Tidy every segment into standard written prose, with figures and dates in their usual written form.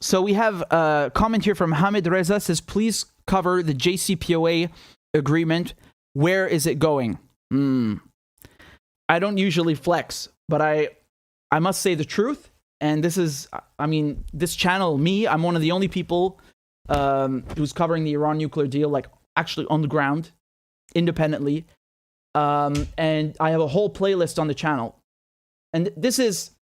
So we have a comment here from Hamid Reza, says, please cover the JCPOA agreement. Where is it going? I don't usually flex, but I must say the truth. And this is, I mean, this channel, me, I'm one of the only people who's covering the Iran nuclear deal, like actually on the ground, independently. And I have a whole playlist on the channel. And this is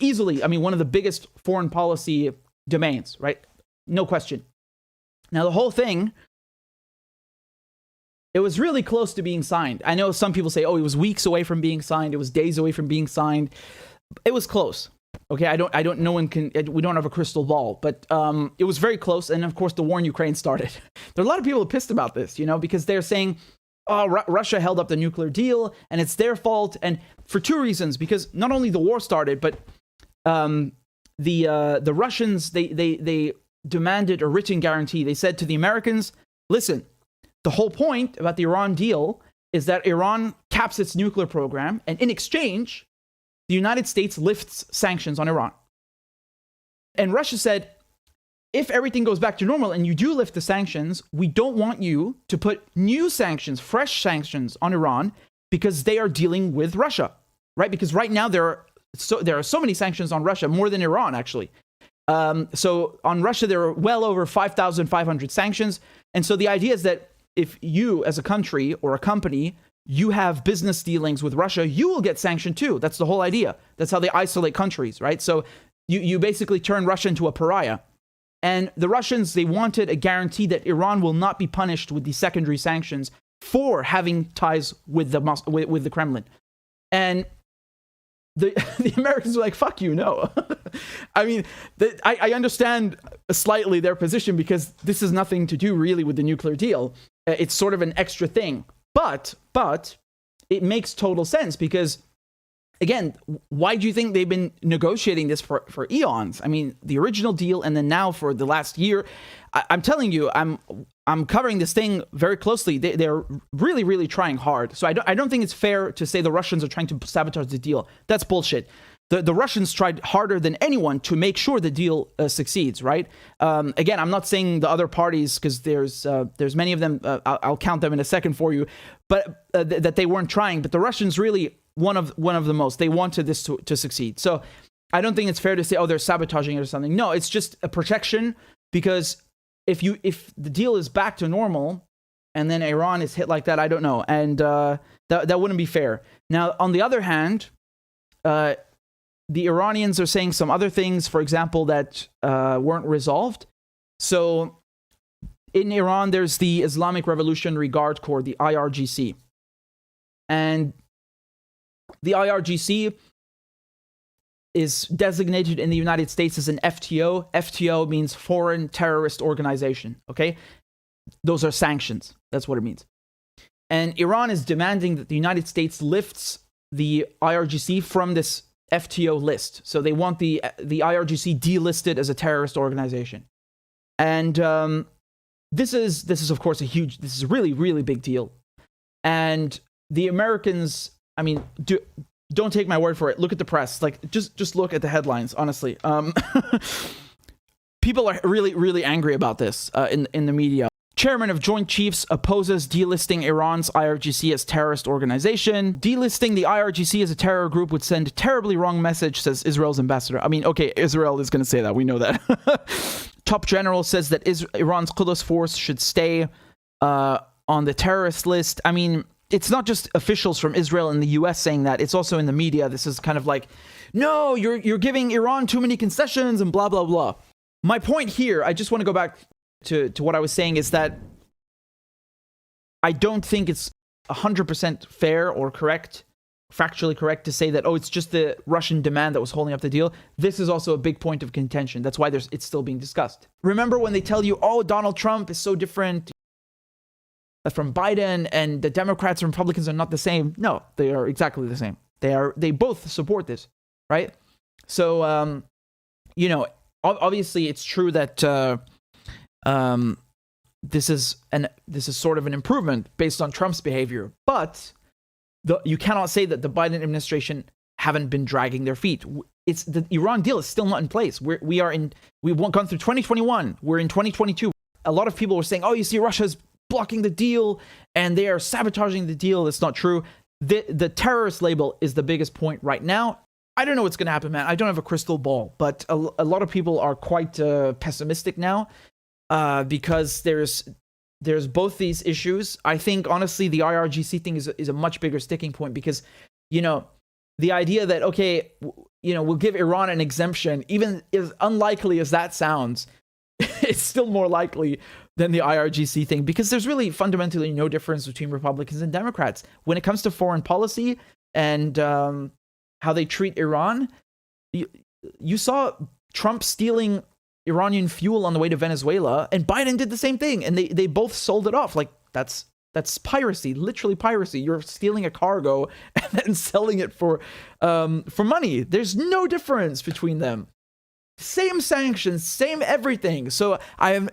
easily, I mean, one of the biggest foreign policy domains, right? No question. Now, the whole thing, it was really close to being signed. I know some people say, oh, it was weeks away from being signed. It was days away from being signed. It was close. Okay, no one can, we don't have a crystal ball, but it was very close. And of course, the war in Ukraine started. There are a lot of people pissed about this, you know, because they're saying, oh, Russia held up the nuclear deal and it's their fault. And for two reasons, because not only the war started, but the Russians, they demanded a written guarantee. They said to the Americans, listen, the whole point about the Iran deal is that Iran caps its nuclear program, and in exchange, the United States lifts sanctions on Iran. And Russia said, if everything goes back to normal and you do lift the sanctions, we don't want you to put new sanctions, fresh sanctions on Iran, because they are dealing with Russia, right? Because right now there are so many sanctions on Russia, more than Iran, actually. So on Russia, there are well over 5,500 sanctions. And so the idea is that if you, as a country or a company, you have business dealings with Russia, you will get sanctioned too. That's the whole idea. That's how they isolate countries, right? So you basically turn Russia into a pariah. And the Russians, they wanted a guarantee that Iran will not be punished with the secondary sanctions for having ties with the Kremlin. And the Americans were like, fuck you, no. I mean, I understand slightly their position, because this has nothing to do really with the nuclear deal. It's sort of an extra thing. But it makes total sense, because, again, why do you think they've been negotiating this for eons? I mean, the original deal, and then now for the last year. I'm telling you, I'm covering this thing very closely. They're really, really trying hard. So I don't think it's fair to say the Russians are trying to sabotage the deal. That's bullshit. The Russians tried harder than anyone to make sure the deal succeeds, right? Again, I'm not saying the other parties, because there's many of them. I'll count them in a second for you, but that they weren't trying. But the Russians really one of the most. They wanted this to succeed. So I don't think it's fair to say, oh, they're sabotaging it or something. No, it's just a protection, because if the deal is back to normal and then Iran is hit like that, I don't know, and that wouldn't be fair. Now, on the other hand, the Iranians are saying some other things, for example, that weren't resolved. So in Iran, there's the Islamic Revolutionary Guard Corps, the IRGC. And the IRGC is designated in the United States as an FTO. FTO means Foreign Terrorist Organization, okay? Those are sanctions. That's what it means. And Iran is demanding that the United States lifts the IRGC from this FTO list. So they want the IRGC delisted as a terrorist organization. And this is of course this is a really, really big deal. And the Americans, I mean, don't take my word for it. Look at the press. Like, just look at the headlines, honestly. People are really, really angry about this in the media. Chairman of Joint Chiefs opposes delisting Iran's IRGC as terrorist organization. Delisting the IRGC as a terror group would send a terribly wrong message, says Israel's ambassador. I mean, okay, Israel is going to say that. We know that. Top general says that Iran's Quds force should stay on the terrorist list. I mean, it's not just officials from Israel and the US saying that. It's also in the media. This is kind of like, no, you're giving Iran too many concessions and blah, blah, blah. My point here, I just want to go back to what I was saying, is that I don't think it's 100% fair or correct, factually correct, to say that, oh, it's just the Russian demand that was holding up the deal. This is also a big point of contention. That's why it's still being discussed. Remember when they tell you, oh, Donald Trump is so different from Biden, and the Democrats and Republicans are not the same? No, they are exactly the same. They both support this, right? So, obviously it's true that this is sort of an improvement based on Trump's behavior, but you cannot say that the Biden administration haven't been dragging their feet. it's the Iran deal is still not in place. We've gone through 2021. We're in 2022. A lot of people were saying, oh, you see, Russia's blocking the deal and they are sabotaging the deal. That's not true. The terrorist label is the biggest point right now. I don't know what's going to happen, man. I don't have a crystal ball, but a lot of people are quite pessimistic now because there's both these issues. I think, honestly, the IRGC thing is a much bigger sticking point because, the idea that, okay, we'll give Iran an exemption, even as unlikely as that sounds, it's still more likely than the IRGC thing because there's really fundamentally no difference between Republicans and Democrats. When it comes to foreign policy and how they treat Iran, you saw Trump stealing Iranian fuel on the way to Venezuela, and Biden did the same thing, and they both sold it off. Like, that's piracy, literally piracy. You're stealing a cargo and then selling it for money. There's no difference between them. Same sanctions, same everything. So I'm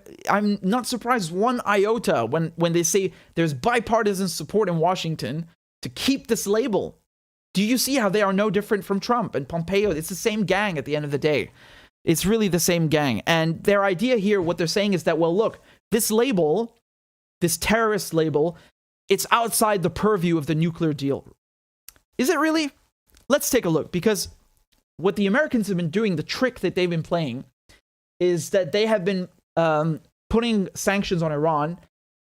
not surprised one iota when they say there's bipartisan support in Washington to keep this label. Do you see how they are no different from Trump and Pompeo? It's the same gang at the end of the day. It's really the same gang. And their idea here, what they're saying is that, well, look, this label, this terrorist label, it's outside the purview of the nuclear deal. Is it really? Let's take a look, because what the Americans have been doing, the trick that they've been playing, is that they have been putting sanctions on Iran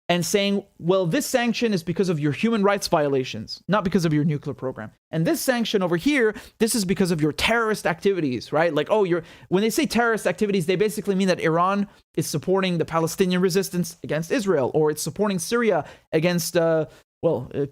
and saying, well, this sanction is because of your human rights violations, not because of your nuclear program. And this sanction over here, this is because of your terrorist activities, right? Like, oh, when they say terrorist activities, they basically mean that Iran is supporting the Palestinian resistance against Israel, or it's supporting Syria against,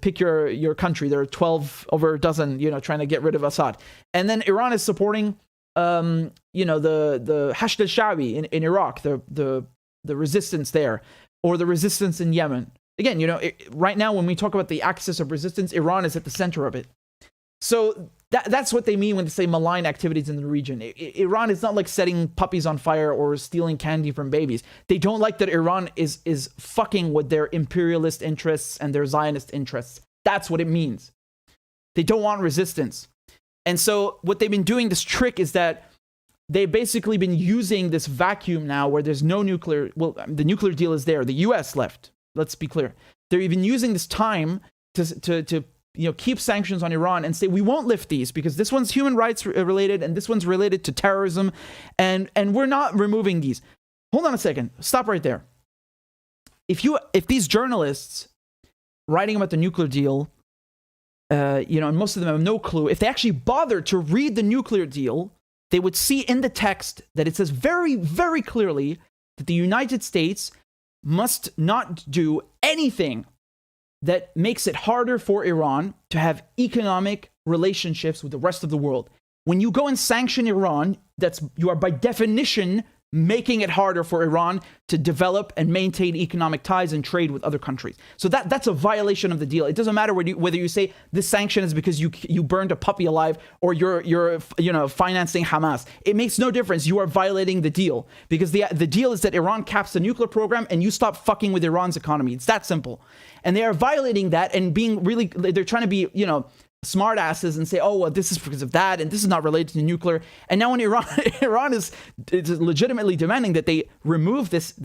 pick your country. There are 12 over a dozen, trying to get rid of Assad. And then Iran is supporting, the Hashd al-Sha'bi in Iraq, the resistance there, or the resistance in Yemen. Again, right now when we talk about the axis of resistance, Iran is at the center of it. So that's what they mean when they say malign activities in the region. Iran is not like setting puppies on fire or stealing candy from babies. They don't like that Iran is fucking with their imperialist interests and their Zionist interests. That's what it means. They don't want resistance. And so what they've been doing, this trick, is that they've basically been using this vacuum now where there's no nuclear. Well, the nuclear deal is there. The U.S. left. Let's be clear. They're even using this time to keep sanctions on Iran and say, we won't lift these because this one's human rights related and this one's related to terrorism, and we're not removing these. Hold on a second. Stop right there. If these journalists writing about the nuclear deal, and most of them have no clue, if they actually bothered to read the nuclear deal, they would see in the text that it says very, very clearly that the United States must not do anything that makes it harder for Iran to have economic relationships with the rest of the world. When you go and sanction Iran, you are by definition making it harder for Iran to develop and maintain economic ties and trade with other countries. So that's a violation of the deal. It doesn't matter whether you say this sanction is because you burned a puppy alive or you're financing Hamas. It makes no difference. You are violating the deal because the deal is that Iran caps the nuclear program and you stop fucking with Iran's economy. It's that simple. And they are violating that and they're trying to be, smart asses and say, oh, well, this is because of that, and this is not related to nuclear. And now when Iran is legitimately demanding that they remove this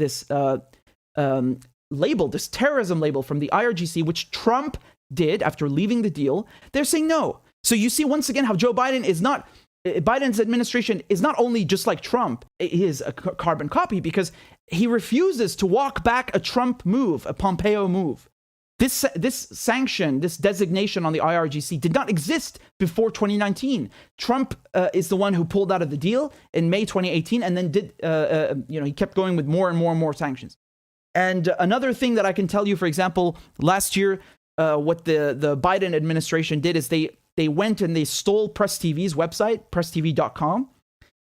label, this terrorism label from the IRGC, which Trump did after leaving the deal, they're saying no. So you see once again how Biden's administration is not only just like Trump, he is a carbon copy because he refuses to walk back a Trump move, a Pompeo move. This sanction, this designation on the IRGC did not exist before 2019. Trump is the one who pulled out of the deal in May 2018 and then he kept going with more and more and more sanctions. And another thing that I can tell you, for example, last year, what the Biden administration did is they went and they stole Press TV's website, presstv.com,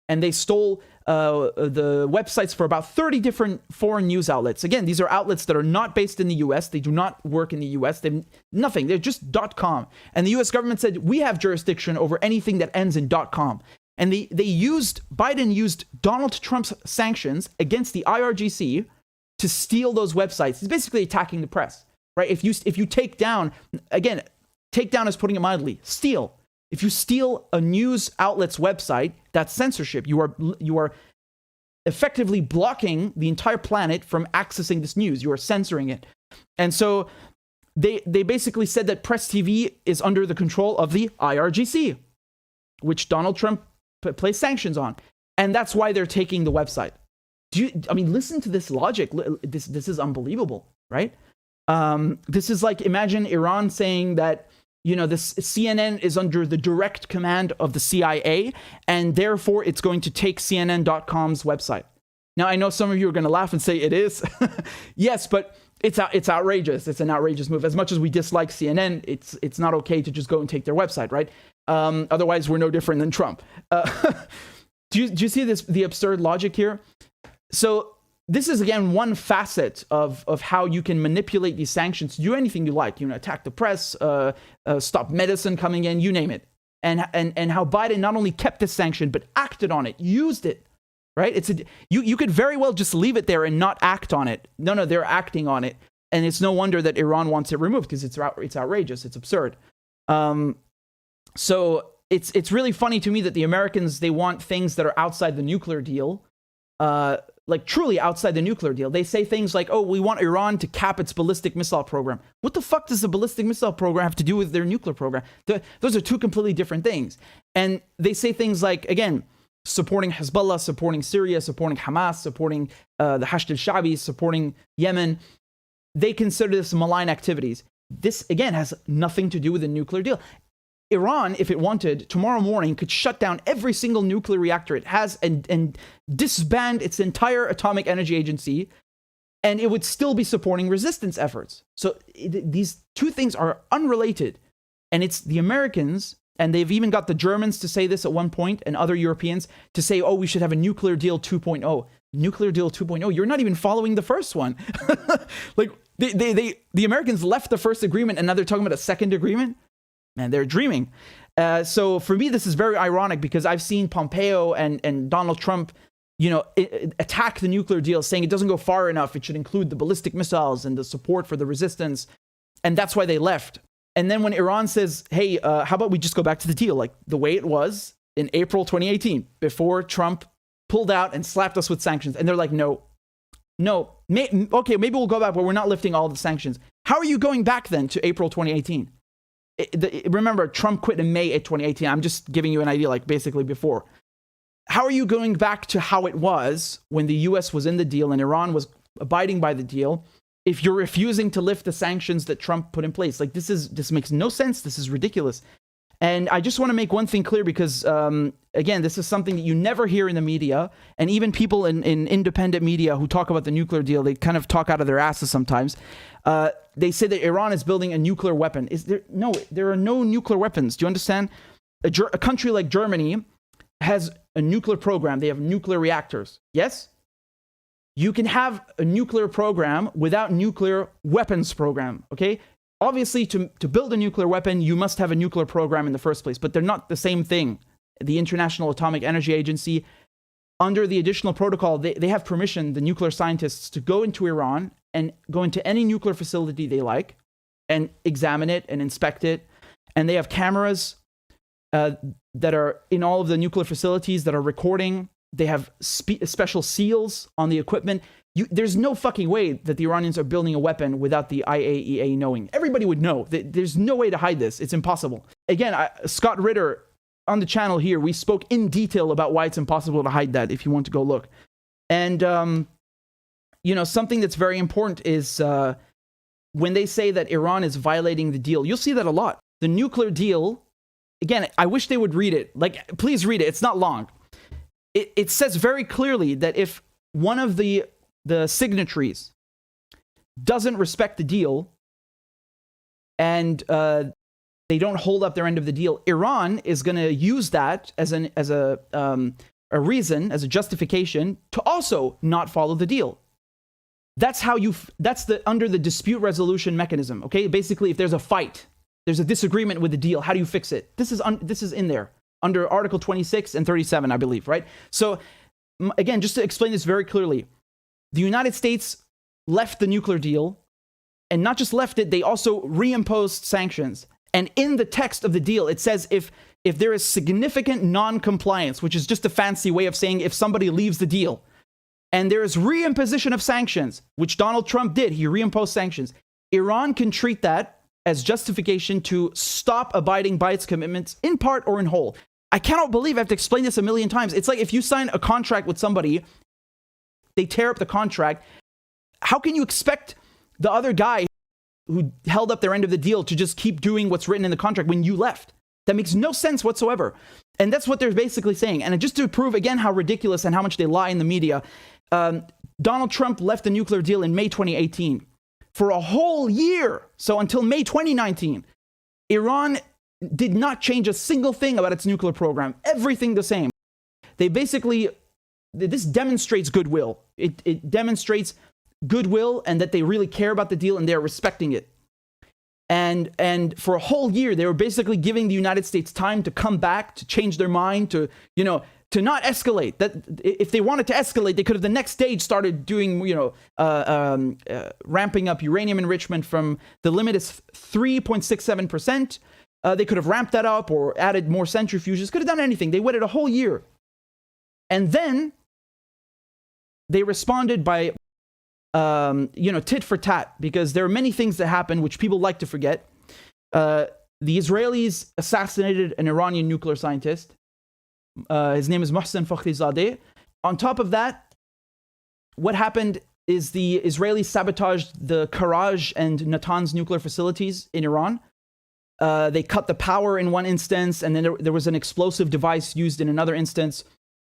and they stole the websites for about 30 different foreign news outlets. Again, these are outlets that are not based in the US. They do not work in the US. They're nothing. They're just .com. And the US government said, we have jurisdiction over anything that ends in .com. And Biden used Donald Trump's sanctions against the IRGC to steal those websites. He's basically attacking the press, right? If you take down, again, take down is putting it mildly, steal. If you steal a news outlet's website, that's censorship. You are effectively blocking the entire planet from accessing this news. You are censoring it. And so they basically said that Press TV is under the control of the IRGC, which Donald Trump placed sanctions on. And that's why they're taking the website. Listen to this logic. This is unbelievable, right? This is like, imagine Iran saying that, this CNN is under the direct command of the CIA, and therefore it's going to take CNN.com's website. Now, I know some of you are going to laugh and say it is. Yes, but it's outrageous. It's an outrageous move. As much as we dislike CNN, it's not okay to just go and take their website, right? Otherwise, we're no different than Trump. Do you see the absurd logic here? So this is, again, one facet of how you can manipulate these sanctions to do anything you like. Attack the press, stop medicine coming in, you name it. And how Biden not only kept this sanction, but acted on it, used it, right? You could very well just leave it there and not act on it. No, they're acting on it. And it's no wonder that Iran wants it removed, because it's outrageous. It's absurd. So it's really funny to me that the Americans, they want things that are outside the nuclear deal, like truly outside the nuclear deal. They say things like, oh, we want Iran to cap its ballistic missile program. What the fuck does the ballistic missile program have to do with their nuclear program? Those are two completely different things. And they say things like, again, supporting Hezbollah, supporting Syria, supporting Hamas, supporting the Hashd al-Sha'bi, supporting Yemen. They consider this malign activities. This, again, has nothing to do with the nuclear deal. Iran, if it wanted, tomorrow morning could shut down every single nuclear reactor it has and disband its entire atomic energy agency, and it would still be supporting resistance efforts. So these two things are unrelated. And it's the Americans, and they've even got the Germans to say this at one point, and other Europeans to say, oh, we should have a nuclear deal 2.0. Nuclear deal 2.0. You're not even following the first one. Like, the Americans left the first agreement, and now they're talking about a second agreement. Man, they're dreaming. So for me, this is very ironic, because I've seen Pompeo and Donald Trump, attack the nuclear deal, saying it doesn't go far enough. It should include the ballistic missiles and the support for the resistance. And that's why they left. And then when Iran says, hey, how about we just go back to the deal, like the way it was in April 2018, before Trump pulled out and slapped us with sanctions. And they're like, no, okay, maybe we'll go back, but we're not lifting all the sanctions. How are you going back then to April 2018? Remember, Trump quit in May 2018. I'm just giving you an idea, like basically before. How are you going back to how it was when the US was in the deal and Iran was abiding by the deal if you're refusing to lift the sanctions that Trump put in place? Like, this makes no sense. This is ridiculous. And I just want to make one thing clear, because, again, this is something that you never hear in the media. And even people in independent media who talk about the nuclear deal, they kind of talk out of their asses sometimes. They say that Iran is building a nuclear weapon. No, there are no nuclear weapons. Do you understand? A country like Germany has a nuclear program. They have nuclear reactors. Yes? You can have a nuclear program without nuclear weapons program, okay? Obviously, to build a nuclear weapon, you must have a nuclear program in the first place, but they're not the same thing. The International Atomic Energy Agency, under the additional protocol, they have permission, the nuclear scientists, to go into Iran and go into any nuclear facility they like and examine it and inspect it. And they have cameras that are in all of the nuclear facilities that are recording. They have special seals on the equipment. There's no fucking way that the Iranians are building a weapon without the IAEA knowing. Everybody would know. There's no way to hide this. It's impossible. Again, Scott Ritter, on the channel here, we spoke in detail about why it's impossible to hide that, if you want to go look. And, something that's very important is when they say that Iran is violating the deal, you'll see that a lot. The nuclear deal, again, I wish they would read it. Like, please read it. It's not long. It says very clearly that if one of the signatories doesn't respect the deal and they don't hold up their end of the deal, Iran is going to use that as a reason, as a justification to also not follow the deal. That's under the dispute resolution mechanism. Okay, basically, if there's a fight, there's a disagreement with the deal, how do you fix it? This is in there under Article 26 and 37, I believe, right? So again, just to explain this very clearly, the United States left the nuclear deal, and not just left it, they also reimposed sanctions. And in the text of the deal, it says if if there is significant non-compliance, which is just a fancy way of saying if somebody leaves the deal, and there is reimposition of sanctions, which Donald Trump did, he reimposed sanctions, Iran can treat that as justification to stop abiding by its commitments in part or in whole. I cannot believe I have to explain this a million times. It's like if you sign a contract with somebody, they tear up the contract. How can you expect the other guy who held up their end of the deal to just keep doing what's written in the contract when you left? That makes no sense whatsoever. And that's what they're basically saying. And just to prove again how ridiculous and how much they lie in the media, Donald Trump left the nuclear deal in May 2018. For a whole year, so until May 2019, Iran did not change a single thing about its nuclear program. Everything the same. They basically, this demonstrates goodwill. It demonstrates goodwill and that they really care about the deal and they're respecting it. And for a whole year, they were basically giving the United States time to come back, to change their mind, to not escalate. That if they wanted to escalate, they could have the next stage started doing, ramping up uranium enrichment from the limit is 3.67%. They could have ramped that up or added more centrifuges. Could have done anything. They waited a whole year. And then they responded by tit for tat, because there are many things that happen which people like to forget. The Israelis assassinated an Iranian nuclear scientist. His name is Mohsen Fakhrizadeh. On top of that, what happened is the Israelis sabotaged the Karaj and Natanz nuclear facilities in Iran. They cut the power in one instance, and then there was an explosive device used in another instance.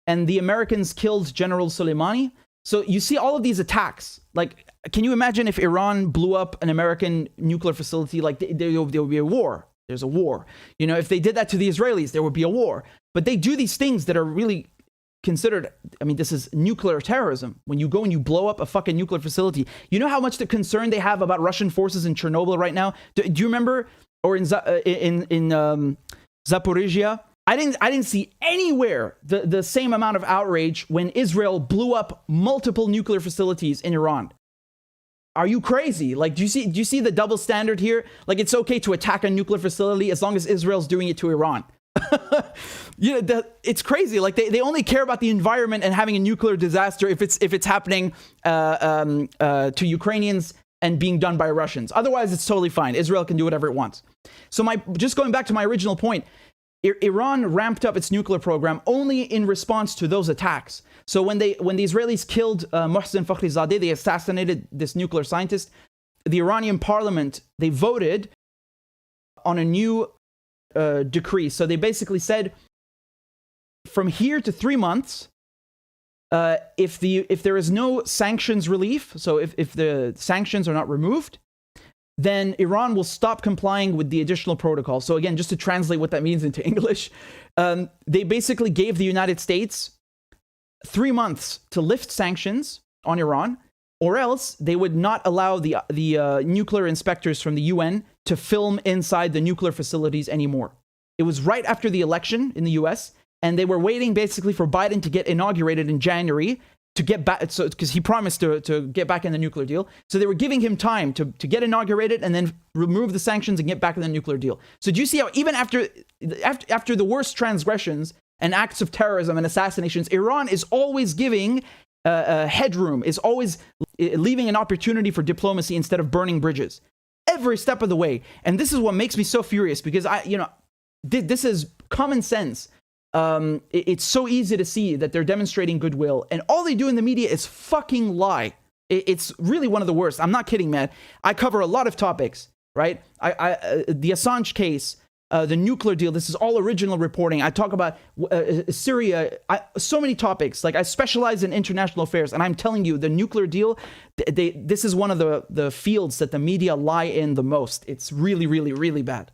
And the Americans killed General Soleimani. So you see all of these attacks. Like, can you imagine if Iran blew up an American nuclear facility? Like, there would be a war. There's a war. If they did that to the Israelis, there would be a war. But they do these things that are really considered, this is nuclear terrorism. When you go and you blow up a fucking nuclear facility. You know how much the concern they have about Russian forces in Chernobyl right now? Do you remember? Or in Zaporizhia? I didn't see anywhere the same amount of outrage when Israel blew up multiple nuclear facilities in Iran. Are you crazy? Like, do you see the double standard here? Like, it's okay to attack a nuclear facility as long as Israel's doing it to Iran. It's crazy. Like, they only care about the environment and having a nuclear disaster if it's happening to Ukrainians and being done by Russians. Otherwise, it's totally fine. Israel can do whatever it wants. So just going back to my original point, Iran ramped up its nuclear program only in response to those attacks. So when the Israelis killed Mohsen Fakhrizadeh, they assassinated this nuclear scientist, the Iranian parliament, they voted on a new decree. So they basically said, from here to 3 months, if there is no sanctions relief, so if the sanctions are not removed, then Iran will stop complying with the additional protocol. So again, just to translate what that means into English, they basically gave the United States 3 months to lift sanctions on Iran, or else they would not allow the nuclear inspectors from the UN to film inside the nuclear facilities anymore. It was right after the election in the US, and they were waiting basically for Biden to get inaugurated in January to get back, because he promised to get back in the nuclear deal. So they were giving him time to get inaugurated and then remove the sanctions and get back in the nuclear deal. So do you see how even after the worst transgressions and acts of terrorism and assassinations, Iran is always giving headroom, is always leaving an opportunity for diplomacy instead of burning bridges every step of the way. And this is what makes me so furious, because this is common sense. It's so easy to see that they're demonstrating goodwill, and all they do in the media is fucking lie. It's really one of the worst. I'm not kidding, man. I cover a lot of topics, right? The Assange case, the nuclear deal. This is all original reporting. I talk about Syria. So many topics. Like, I specialize in international affairs, and I'm telling you, the nuclear deal. This is one of the fields that the media lie in the most. It's really, really, really bad.